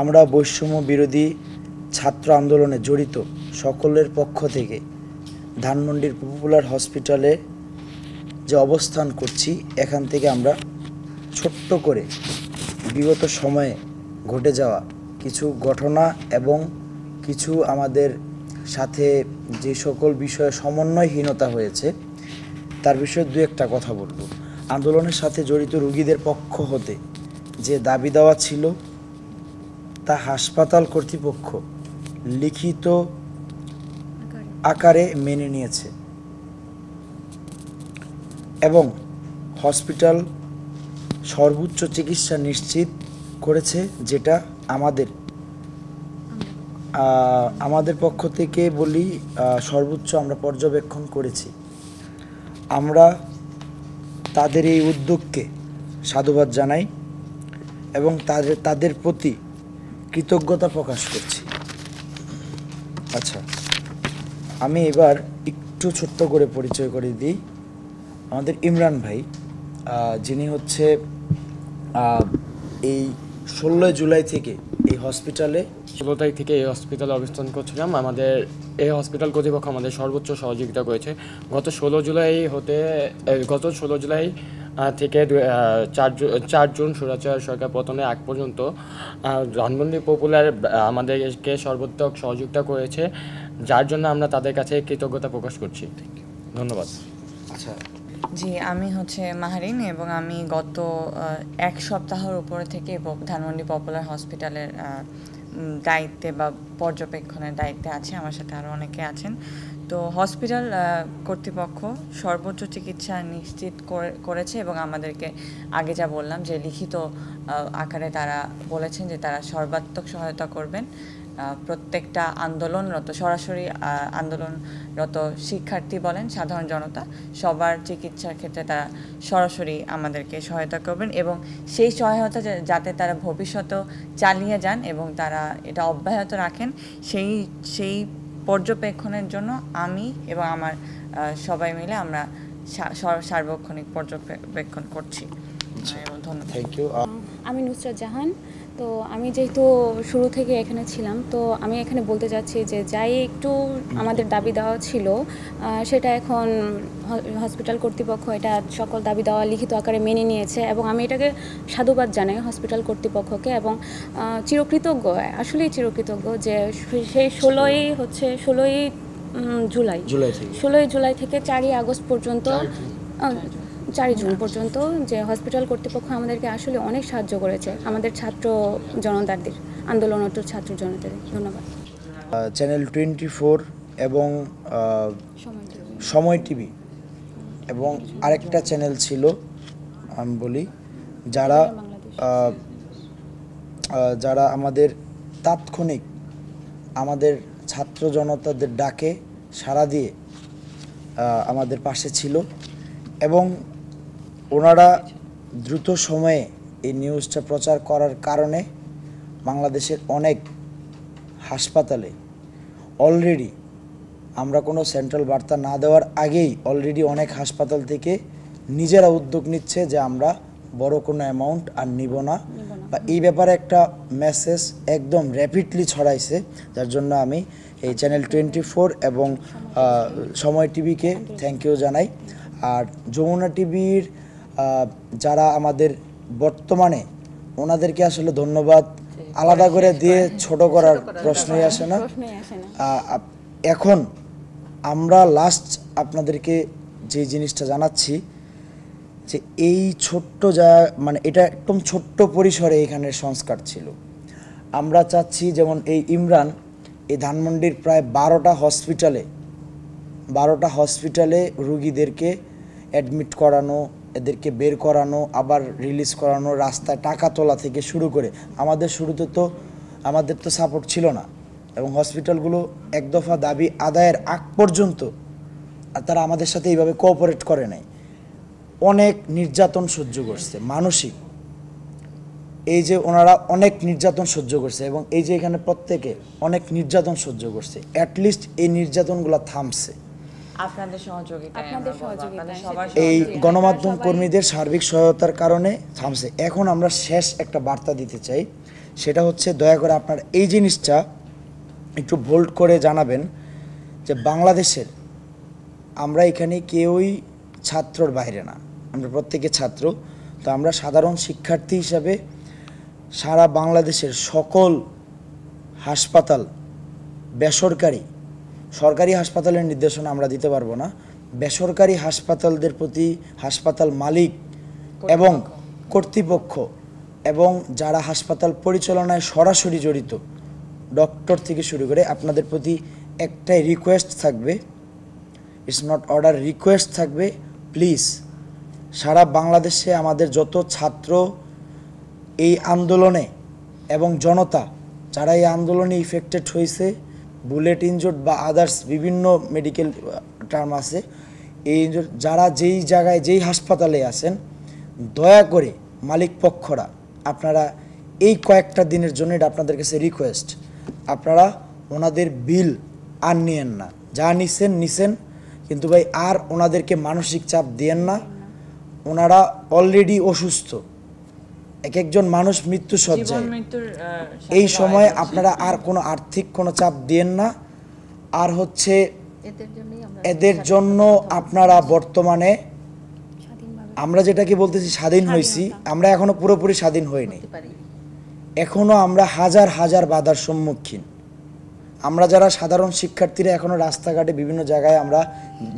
আমরা বৈষম্য বিরোধী ছাত্র আন্দোলনে জড়িত সকলের পক্ষ থেকে ধানমন্ডির পপুলার হসপিটালে যে অবস্থান করছি, এখান থেকে আমরা ছোট্ট করে বিগত সময়ে ঘটে যাওয়া কিছু ঘটনা এবং কিছু আমাদের সাথে যে সকল বিষয়ে সমন্বয়হীনতা হয়েছে তার বিষয়ে দু একটা কথা বলবো। আন্দোলনের সাথে জড়িত রোগীদের পক্ষ হতে যে দাবি দেওয়া ছিল তা হাসপাতাল কর্তৃপক্ষ লিখিত আকারে মেনে নিয়েছে এবং হসপিটাল সর্বোচ্চ চিকিৎসা নিশ্চিত করেছে, যেটা আমাদের পক্ষ থেকে বলি সর্বোচ্চ আমরা পর্যবেক্ষণ করেছি। আমরা তাদের এই উদ্যোগকে সাধুবাদ জানাই এবং তাদের প্রতি কৃতজ্ঞতা প্রকাশ করছি। আচ্ছা, আমি এবার একটু ছোট্ট করে পরিচয় করে দিই। আমাদের ইমরান ভাই, যিনি হচ্ছে এই 16 জুলাই থেকে এই হসপিটালে 16 তারিখ থেকে এই হসপিটালে অবস্থান করছিলাম। আমাদের এই হসপিটাল কর্তৃপক্ষ আমাদের সর্বোচ্চ সহযোগিতা করেছে। গত 16 জুলাই থেকে 4 জুন স্বৈরাচার সরকার পতনের আগ পর্যন্ত ধানমন্ডি পপুলার আমাদেরকে সর্বোত্তক সহযোগিতা করেছে, যার জন্য আমরা তাদের কাছে কৃতজ্ঞতা প্রকাশ করছি। ধন্যবাদ। আচ্ছা, জি, আমি হচ্ছে মাহারিন এবং আমি গত 1 সপ্তাহের উপরে থেকে ধানমন্ডি পপুলার হসপিটালের দায়িত্বে বা পর্যবেক্ষণের দায়িত্বে আছে। আমার সাথে আরও অনেকে আছেন। তো হসপিটাল কর্তৃপক্ষ সর্বোচ্চ চিকিৎসা নিশ্চিত করেছে এবং আমাদেরকে আগে যা বললাম যে লিখিত আকারে তারা বলেছেন যে তারা সর্বাত্মক সহায়তা করবেন। প্রত্যেকটা আন্দোলনরত, সরাসরি আন্দোলনরত শিক্ষার্থী বলেন, সাধারণ জনতা, সবার চিকিৎসার ক্ষেত্রে তারা সরাসরি আমাদেরকে সহায়তা করবেন এবং সেই সহায়তা যাতে তারা ভবিষ্যতেও চালিয়ে যান এবং তারা এটা অব্যাহত রাখেন, সেই পর্যবেক্ষণের জন্য আমি এবং আমার সবাই মিলে আমরা সার্বক্ষণিক পর্যবেক্ষণ করছি। ধন্যবাদ। Thank you. আমি নুসরাত জাহান। তো আমি যেহেতু শুরু থেকে এখানে ছিলাম, তো আমি এখানে বলতে চাচ্ছি যে যাই একটু আমাদের দাবি দেওয়া ছিল সেটা এখন হসপিটাল কর্তৃপক্ষ এটা সকল দাবি দেওয়া লিখিত আকারে মেনে নিয়েছে এবং আমি এটাকে সাধুবাদ জানাই হসপিটাল কর্তৃপক্ষকে এবং চিরকৃতজ্ঞ, আসলেই চিরকৃতজ্ঞ যে সেই 16ই জুলাই থেকে 4ই আগস্ট পর্যন্ত 4 জুন পর্যন্ত যে হসপিটাল কর্তৃপক্ষ আমাদেরকে আসলে অনেক সাহায্য করেছে, আমাদের ছাত্র জনতাদের, আন্দোলনরত ছাত্র জনতাদের। ধন্যবাদ। চ্যানেল 24 এবং সময় টিভি এবং আরেকটা চ্যানেল ছিল আমি বলি, যারা আমাদের তাৎক্ষণিক আমাদের ছাত্র জনতাদের ডাকে সাড়া দিয়ে আমাদের পাশে ছিল এবং ওনারা দ্রুত সময়ে এই নিউজটা প্রচার করার কারণে বাংলাদেশের অনেক হাসপাতালে অলরেডি, আমরা কোনো সেন্ট্রাল বার্তা না দেওয়ার আগেই অলরেডি অনেক হাসপাতাল থেকে নিজেরা উদ্যোগ নিচ্ছে যে আমরা বড় কোনো অ্যামাউন্ট আর নিব না, বা এই ব্যাপারে একটা মেসেজ একদম র্যাপিডলি ছড়াইছে, যার জন্য আমি এই চ্যানেল 24 এবং সময় টিভিকে থ্যাংক ইউ জানাই। আর যমুনা টিভির যারা আমাদের বর্তমানে, ওনাদেরকে আসলে ধন্যবাদ আলাদা করে দিয়ে ছোট করার প্রশ্নই আসে না। এখন আমরা লাস্ট আপনাদেরকে যে জিনিসটা জানাচ্ছি যে এই ছোট্ট মানে এটা একদম ছোট্ট পরিসরে এখানের সংস্কার ছিল। আমরা চাচ্ছি যেমন এই ইমরান এই ধানমন্ডির প্রায় 12টা হসপিটালে রুগীদেরকে অ্যাডমিট করানো, এদেরকে বের করানো, আবার রিলিজ করানো, রাস্তায় টাকা তোলা থেকে শুরু করে আমাদের তো সাপোর্ট ছিল না এবং হসপিটালগুলো এক দফা দাবি আদায়ের আগ পর্যন্ত তারা আমাদের সাথে এইভাবে কোঅপারেট করে নাই। অনেক নির্যাতন সহ্য করছে, মানসিক, এই যে ওনারা অনেক নির্যাতন সহ্য করছে এবং এই যে এখানে প্রত্যেকে অনেক নির্যাতন সহ্য করছে, অ্যাটলিস্ট এই নির্যাতনগুলো থামছে আপনাদের সহযোগিতায়, এই গণমাধ্যম কর্মীদের সার্বিক সহায়তার কারণে থামছে। এখন আমরা শেষ একটা বার্তা দিতে চাই সেটা হচ্ছে দয়া করে আপনার এই জিনিসটা একটু বোল্ড করে জানাবেন যে বাংলাদেশের আমরা এখানে কেউই ছাত্রর বাইরে না, আমরা প্রত্যেকে ছাত্র। তো আমরা সাধারণ শিক্ষার্থী হিসাবে সারা বাংলাদেশের সকল হাসপাতাল, বেসরকারি, সরকারি হাসপাতালের নির্দেশনা আমরা দিতে পারবো না, বেসরকারি হাসপাতালদের প্রতি হাসপাতাল মালিক এবং কর্তৃপক্ষ এবং যারা হাসপাতাল পরিচালনায় সরাসরি জড়িত, ডক্টর থেকে শুরু করে, আপনাদের প্রতি একটাই রিকোয়েস্ট থাকবে, ইটস নট অর্ডার, রিকোয়েস্ট থাকবে, প্লিজ সারা বাংলাদেশে আমাদের যত ছাত্র এই আন্দোলনে এবং জনতা যারা এই আন্দোলনে ইফেক্টেড হয়েছে, বুলেট ইনজুর্ড বা আদার্স বিভিন্ন মেডিকেল টার্ম আছে, এই ইনজুর্ড যারা যেই জায়গায় যেই হাসপাতালে আছেন, দয়া করে মালিক পক্ষরা আপনারা এই কয়েকটা দিনের জন্য, এটা আপনাদের কাছে রিকোয়েস্ট, আপনারা ওনাদের বিল আর নিয়েন না, যা নিছেন, কিন্তু ভাই আর ওনাদেরকে মানসিক চাপ দিয়েন না। ওনারা অলরেডি অসুস্থ, এক একজন মানুষ মৃত্যু সজ্জায়, এই সময় আপনারা আর কোনো আর্থিক কোনো চাপ দিয়েন না। আর হচ্ছে এদের জন্য আপনারা বর্তমানে, আমরা যেটাকে বলতেছি স্বাধীন হয়েছি, আমরা এখনো পুরোপুরি স্বাধীন হইনি, এখনো আমরা হাজার হাজার বাধার সম্মুখীন। আমরা যারা সাধারণ শিক্ষার্থীরা এখনো রাস্তাঘাটে বিভিন্ন জায়গায় আমরা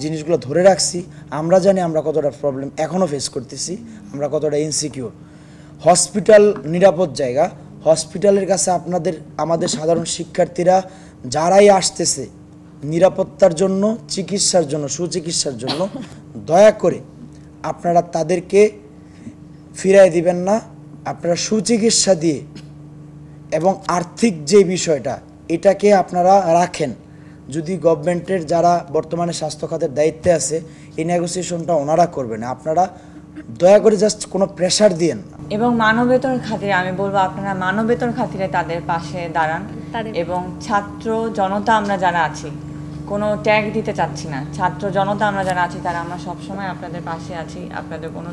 জিনিসগুলো ধরে রাখছি, আমরা জানি আমরা কতটা প্রবলেম এখনো ফেস করতেছি, আমরা কতটা ইনসিকিউর। হসপিটাল নিরাপদ জায়গা, হসপিটালের কাছে আমাদের সাধারণ শিক্ষার্থীরা যারাই আসতেছে নিরাপত্তার জন্য, চিকিৎসার জন্য, সুচিকিৎসার জন্য, দয়া করে আপনারা তাদেরকে ফিরায় দিবেন না। আপনারা সুচিকিৎসা দিয়ে এবং আর্থিক যে বিষয়টা, এটাকে আপনারা রাখেন। যদি গভর্নমেন্টের যারা বর্তমানে স্বাস্থ্য খাতের দায়িত্বে আছে, এই নেগোসিয়েশনটা ওনারা করবেন, আপনারা দয়া করে জাস্ট কোনো প্রেশার দিয়েন না। এবং মানবেতর খাতিরে আমি বলবো, আপনারা মানবেতর খাতিরে তাদের পাশে দাঁড়ান। এবং ছাত্র জনতা আমরা যারা আছি, কোনো ট্যাগ দিতে চাচ্ছি না, ছাত্র জনতা আমরা যারা আছি তারা আমরা সবসময় আপনাদের পাশে আছি। আপনাদের কোনো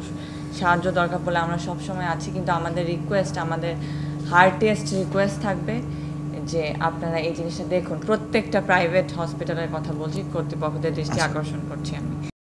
সাহায্য দরকার পড়লে আমরা সবসময় আছি। কিন্তু আমাদের রিকোয়েস্ট, আমাদের হার্টিয়েস্ট রিকোয়েস্ট থাকবে যে আপনারা এই জিনিসটা দেখুন। প্রত্যেকটা প্রাইভেট হসপিটালের কথা বলছি, কর্তৃপক্ষদের দৃষ্টি আকর্ষণ করছি আমি।